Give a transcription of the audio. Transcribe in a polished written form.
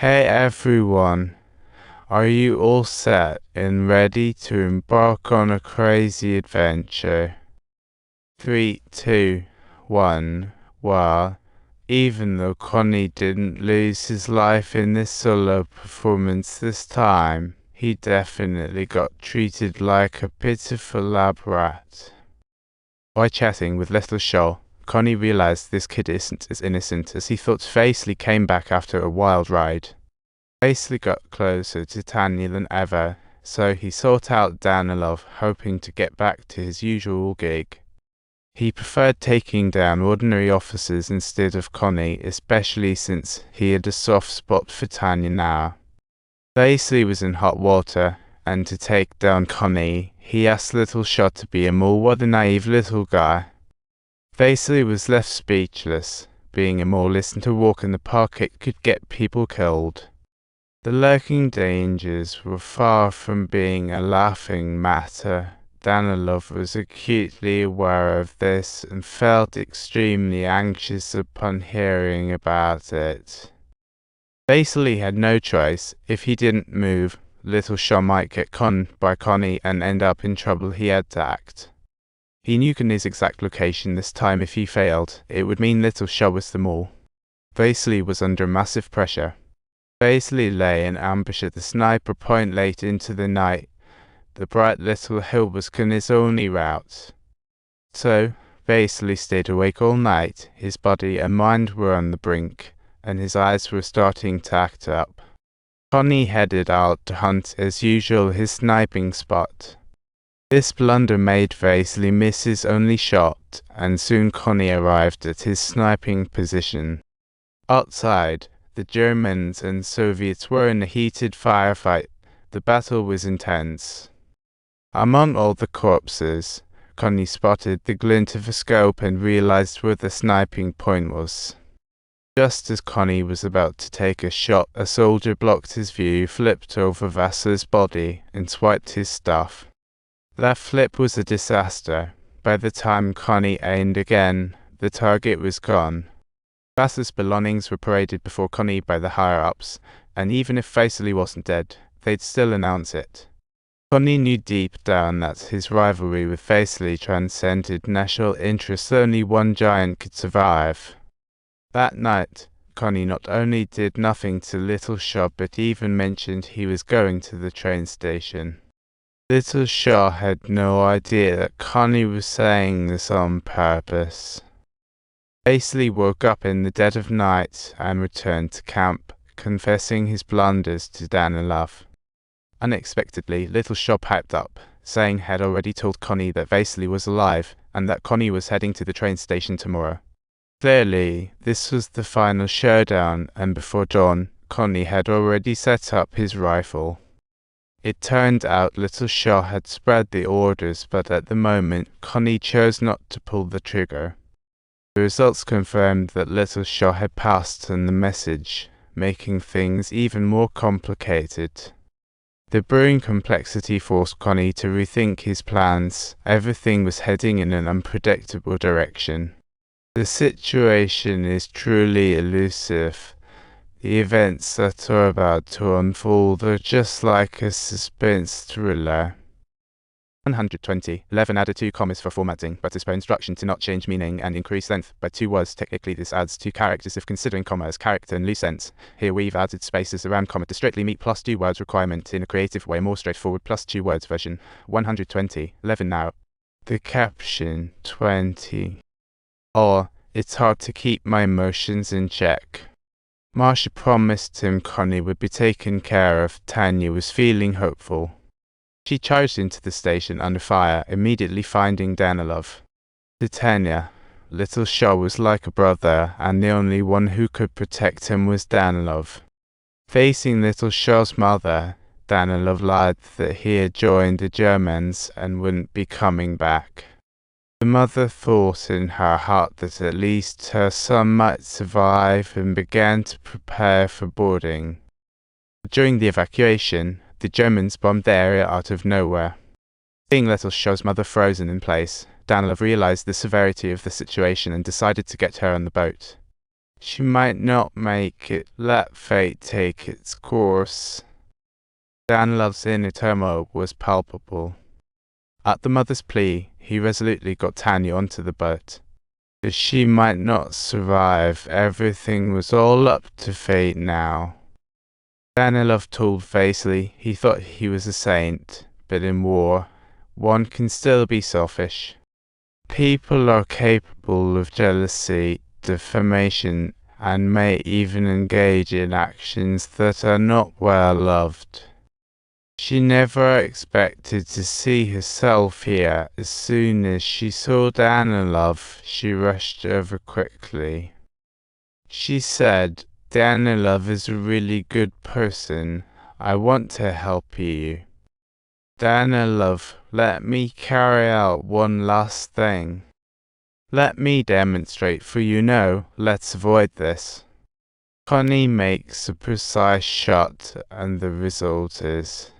Hey everyone, are you all set and ready to embark on a crazy adventure? 3, 2, 1. Well, even though Konig didn't lose his life in this solo performance this time, he definitely got treated like a pitiful lab rat. While chatting with little Shoal, Connie realized this kid isn't as innocent as he thought. Vassili came back after a wild ride. Vassili got closer to Tanya than ever, so he sought out Danilov, hoping to get back to his usual gig. He preferred taking down ordinary officers instead of Konig, especially since he had a soft spot for Tanya now. Vassili was in hot water, and to take down Konig, he asked Little Shot to be a mole. What a naive little guy. Vassili was left speechless. Being a mole isn't a walk in the park, it could get people killed. The lurking dangers were far from being a laughing matter. Danilov was acutely aware of this and felt extremely anxious upon hearing about it. Vassili had no choice. If he didn't move, Little Shaw might get conned by Konig and end up in trouble. He had to act. He knew Konig's exact location this time. If he failed, it would mean Little Shaw was the mole. Vassili was under massive pressure. Vassili lay in ambush at the sniper point late into the night. The bright little hill was Konig's only route. So, Vassili stayed awake all night. His body and mind were on the brink, and his eyes were starting to act up. Konig headed out to hunt as usual his sniping spot. This blunder made Vassili miss his only shot, and soon Konig arrived at his sniping position. Outside, the Germans and Soviets were in a heated firefight. The battle was intense. Among all the corpses, Konig spotted the glint of a scope and realized where the sniping point was. Just as Konig was about to take a shot, a soldier blocked his view, flipped over Vassili's body, and swiped his stuff. That flip was a disaster. By the time Konig aimed again, the target was gone. Vassili's belongings were paraded before Konig by the higher-ups, and even if Vassili wasn't dead, they'd still announce it. Konig knew deep down that his rivalry with Vassili transcended national interests. Only one giant could survive. That night, Konig not only did nothing to Little Shaw but even mentioned he was going to the train station. Little Shaw had no idea that Konig was saying this on purpose. Vassili woke up in the dead of night and returned to camp, confessing his blunders to Danilov. Unexpectedly, Little Shaw piped up, saying he had already told Konig that Vassili was alive and that Konig was heading to the train station tomorrow. Clearly, this was the final showdown, and before dawn, Konig had already set up his rifle. It turned out Little Shaw had spread the orders, but at the moment, Konig chose not to pull the trigger. The results confirmed that Little Shaw had passed on the message, making things even more complicated. The brewing complexity forced Konig to rethink his plans. Everything was heading in an unpredictable direction. The situation is truly elusive. The events that are about to unfold are just like a suspense thriller. 120. 11 added 2 commas for formatting, but is per instruction to not change meaning and increase length by 2 words. Technically this adds 2 characters if considering comma as character in loose sense. Here we've added spaces around comma to strictly meet plus 2 words requirement in a creative way, more straightforward plus 2 words version. 120. 11 now. The caption 20. It's hard to keep my emotions in check. Marsha promised him Konig would be taken care of. Tanya was feeling hopeful. She charged into the station under fire, immediately finding Danilov. To Tanya, Little Shaw was like a brother, and the only one who could protect him was Danilov. Facing Little Shaw's mother, Danilov lied that he had joined the Germans and wouldn't be coming back. The mother thought in her heart that at least her son might survive and began to prepare for boarding. During the evacuation, the Germans bombed the area out of nowhere. Seeing Little Shaw's mother frozen in place, Danilov realized the severity of the situation and decided to get her on the boat. She might not make it. Let fate take its course. Danilov's inner turmoil was palpable. At the mother's plea, he resolutely got Tanya onto the boat. If she might not survive, everything was all up to fate now. Danilov told Vassili he thought he was a saint, but in war, one can still be selfish. People are capable of jealousy, defamation, and may even engage in actions that are not well loved. She never expected to see herself here. As soon as she saw Danilov, she rushed over quickly. She said, "Danilov is a really good person. I want to help you. Danilov, let me carry out one last thing. Let me demonstrate for you. No, let's avoid this." Konig makes a precise shot, and the result is